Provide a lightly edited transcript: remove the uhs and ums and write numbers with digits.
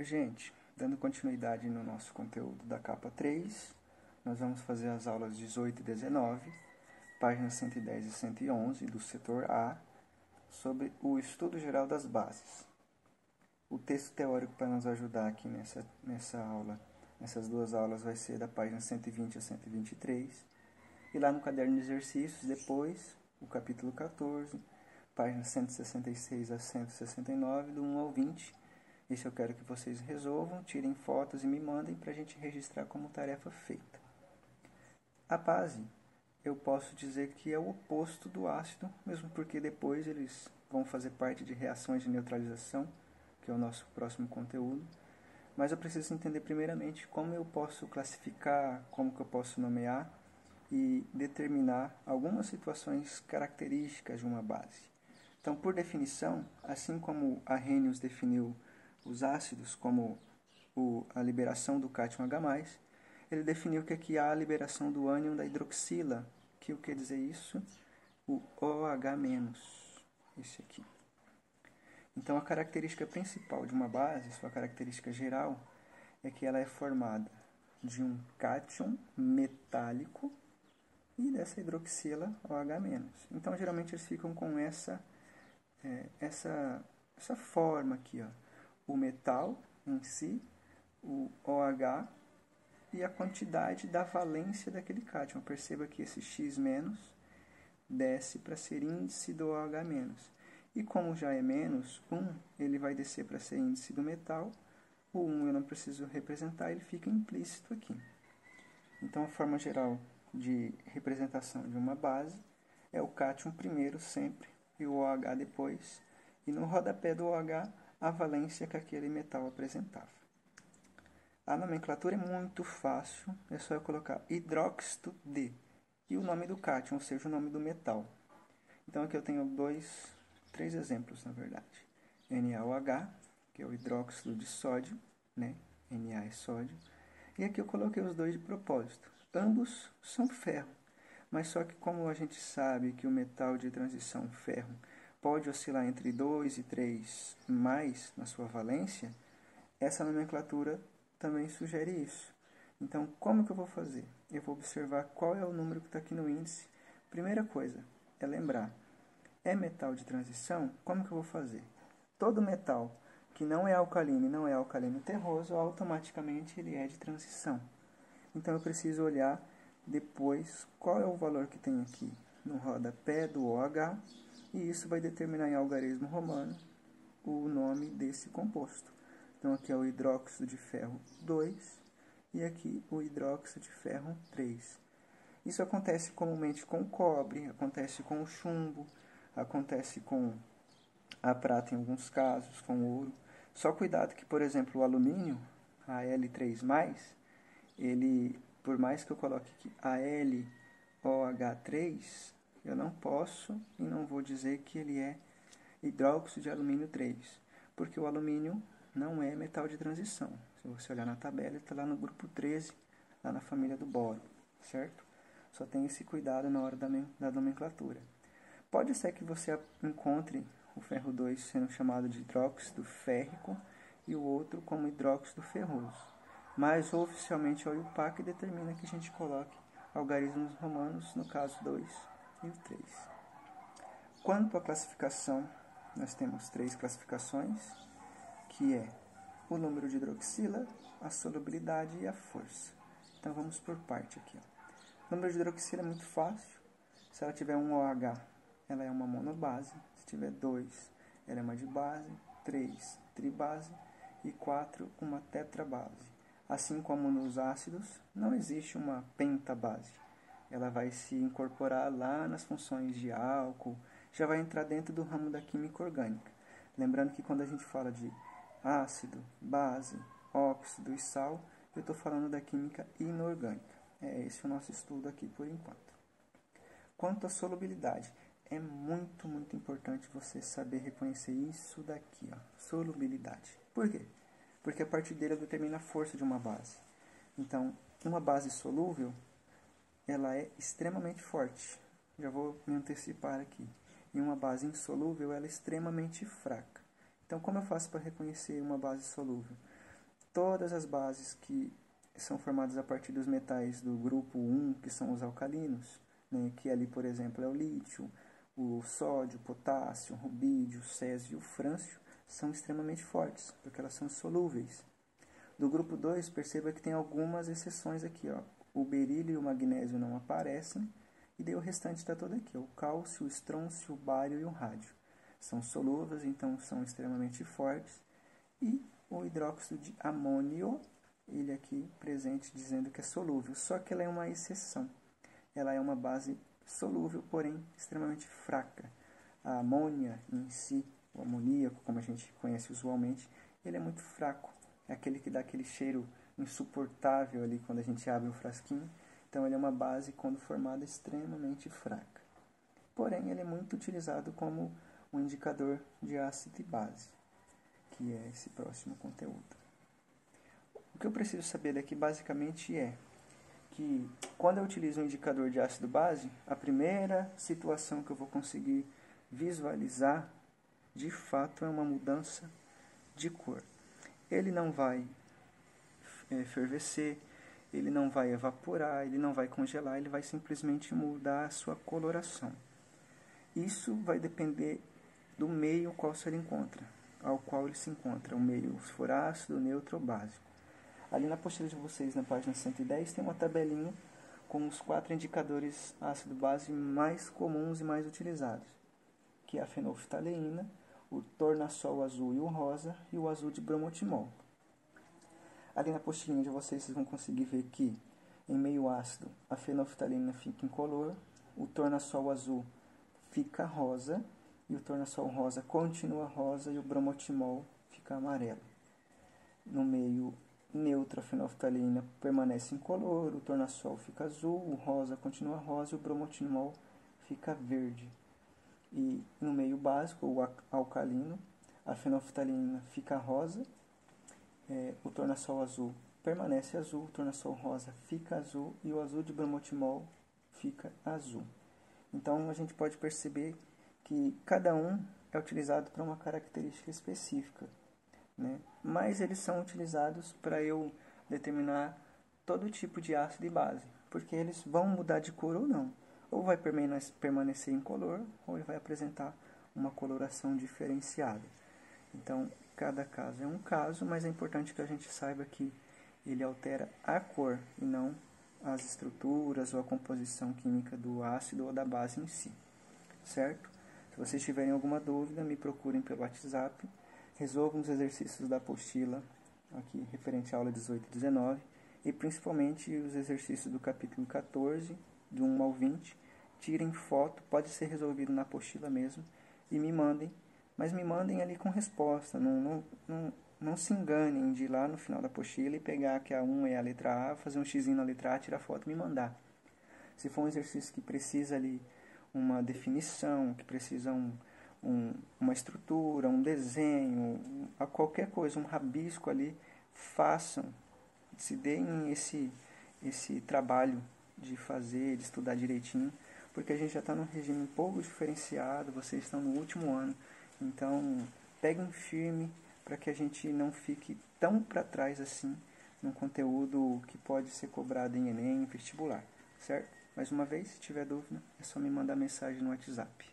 Oi, gente, dando continuidade no nosso conteúdo da capa 3, nós vamos fazer as aulas 18 e 19, páginas 110 e 111 do setor A, sobre o estudo geral das bases. O texto teórico para nos ajudar aqui nessa aula, nessas duas aulas, vai ser da página 120 a 123, e lá no caderno de exercícios, depois, o capítulo 14, páginas 166 a 169, do 1 ao 20. Isso eu quero que vocês resolvam, tirem fotos e me mandem para a gente registrar como tarefa feita. A base, eu posso dizer que é o oposto do ácido, mesmo porque depois eles vão fazer parte de reações de neutralização, que é o nosso próximo conteúdo. Mas eu preciso entender primeiramente como eu posso classificar, como que eu posso nomear e determinar algumas situações características de uma base. Então, por definição, assim como Arrhenius definiu os ácidos como a liberação do cátion H+, ele definiu que aqui há a liberação do ânion da hidroxila, que o que quer dizer isso? O OH-, esse aqui. Então, a característica principal de uma base, sua característica geral, é que ela é formada de um cátion metálico e dessa hidroxila OH-. Então, geralmente, eles ficam com essa forma aqui, ó. O metal em si, o OH e a quantidade da valência daquele cátion. Perceba que esse X- desce para ser índice do OH-. E como já é menos 1, ele vai descer para ser índice do metal. O 1 eu não preciso representar, ele fica implícito aqui. Então, a forma geral de representação de uma base é o cátion primeiro sempre e o OH depois. E no rodapé do OH, a valência que aquele metal apresentava. A nomenclatura é muito fácil, é só eu colocar hidróxido de e o nome do cátion, ou seja, o nome do metal. Então aqui eu tenho três exemplos, na verdade. NaOH, que é o hidróxido de sódio, né? Na é sódio. E aqui eu coloquei os dois de propósito. Ambos são ferro, mas só que como a gente sabe que o metal de transição ferro pode oscilar entre 2 e 3 mais na sua valência, essa nomenclatura também sugere isso. Então, como que eu vou fazer? Eu vou observar qual é o número que está aqui no índice. Primeira coisa é lembrar, é metal de transição? Como que eu vou fazer? Todo metal que não é alcalino e não é alcalino terroso, automaticamente ele é de transição. Então, eu preciso olhar depois qual é o valor que tem aqui no rodapé do OH, e isso vai determinar em algarismo romano o nome desse composto. Então, aqui é o hidróxido de ferro 2 e aqui o hidróxido de ferro 3. Isso acontece comumente com o cobre, acontece com o chumbo, acontece com a prata em alguns casos, com o ouro. Só cuidado que, por exemplo, o alumínio, Al3+, ele, por mais que eu coloque aqui AlOH3, eu não posso e não vou dizer que ele é hidróxido de alumínio 3, porque o alumínio não é metal de transição. Se você olhar na tabela, ele está lá no grupo 13, lá na família do boro, certo? Só tem esse cuidado na hora da nomenclatura. Pode ser que você encontre o ferro 2 sendo chamado de hidróxido férrico e o outro como hidróxido ferroso. Mas oficialmente é o IUPAC que determina que a gente coloque algarismos romanos, no caso 2 e o 3. Quanto à classificação, nós temos 3 classificações, que é o número de hidroxila, a solubilidade e a força. Então vamos por parte aqui. O número de hidroxila é muito fácil. Se ela tiver um OH, ela é uma monobase. Se tiver 2, ela é uma dibase, 3, tribase e 4, uma tetrabase. Assim como nos ácidos, não existe uma pentabase. Ela vai se incorporar lá nas funções de álcool, já vai entrar dentro do ramo da química orgânica. Lembrando que quando a gente fala de ácido, base, óxido e sal, eu estou falando da química inorgânica. É esse o nosso estudo aqui por enquanto. Quanto à solubilidade, é muito importante você saber reconhecer isso daqui, ó, solubilidade. Por quê? Porque a partir dele eu determino a força de uma base. Então, uma base solúvel, ela é extremamente forte. Já vou me antecipar aqui. E uma base insolúvel, ela é extremamente fraca. Então, como eu faço para reconhecer uma base solúvel? todas as bases que são formadas a partir dos metais do grupo 1, que são os alcalinos, né, que ali, por exemplo, é o lítio, o sódio, o potássio, o rubídio, o césio e o frâncio, são extremamente fortes, porque elas são solúveis. Do grupo 2, perceba que tem algumas exceções aqui, ó. O berílio e o magnésio não aparecem, e daí o restante está todo aqui, ó. O cálcio, o estrôncio, o bário e o rádio. São solúveis, então são extremamente fortes. E o hidróxido de amônio, ele aqui presente dizendo que é solúvel, só que ela é uma exceção. Ela é uma base solúvel, porém extremamente fraca. A amônia em si, o amoníaco, como a gente conhece usualmente, ele é muito fraco. É aquele que dá aquele cheiro insuportável ali quando a gente abre o frasquinho. Então ele é uma base, quando formada, extremamente fraca. Porém, ele é muito utilizado como um indicador de ácido e base, que é esse próximo conteúdo. O que eu preciso saber daqui basicamente é que quando eu utilizo um indicador de ácido-base, a primeira situação que eu vou conseguir visualizar de fato é uma mudança de cor. Ele não vai fervescer, ele não vai evaporar, ele não vai congelar, ele vai simplesmente mudar a sua coloração. Isso vai depender do meio ao qual ele se encontra, o meio, se for ácido, neutro ou básico. Ali na apostila de vocês, na página 110, tem uma tabelinha com os 4 indicadores ácido-base mais comuns e mais utilizados, que é a fenolftaleína, o tornassol azul e o rosa, e o azul de bromotimol. Ali na apostilinha de vocês vão conseguir ver que, em meio ácido, a fenolftaleína fica incolor, o tornassol azul fica rosa, e o tornassol rosa continua rosa, e o bromotimol fica amarelo. No meio neutro, a fenolftaleína permanece incolor, o tornassol fica azul, o rosa continua rosa e o bromotimol fica verde. E no meio básico, o alcalino, a fenolftaleína fica rosa, o tornassol azul permanece azul, o tornassol rosa fica azul e o azul de bromotimol fica azul. Então a gente pode perceber que cada um é utilizado para uma característica específica, né? Mas eles são utilizados para eu determinar todo tipo de ácido e base, porque eles vão mudar de cor ou não. Ou vai permanecer incolor, ou ele vai apresentar uma coloração diferenciada. Então, cada caso é um caso, mas é importante que a gente saiba que ele altera a cor e não as estruturas ou a composição química do ácido ou da base em si, certo? Se vocês tiverem alguma dúvida, me procurem pelo WhatsApp, resolvam os exercícios da apostila, aqui referente à aula 18 e 19, e principalmente os exercícios do capítulo 14, do 1 ao 20, tirem foto, pode ser resolvido na apostila mesmo, e me mandem, mas me mandem ali com resposta, não se enganem de ir lá no final da apostila e pegar que a 1 é a letra A, fazer um xizinho na letra A, tirar foto e me mandar. Se for um exercício que precisa ali uma definição, que precisa uma estrutura, um desenho, qualquer coisa, um rabisco ali, façam, se deem esse trabalho de fazer, de estudar direitinho, porque a gente já está num regime um pouco diferenciado, vocês estão no último ano, então peguem firme para que a gente não fique tão para trás assim num conteúdo que pode ser cobrado em Enem, em vestibular, certo? Mais uma vez, se tiver dúvida, é só me mandar mensagem no WhatsApp.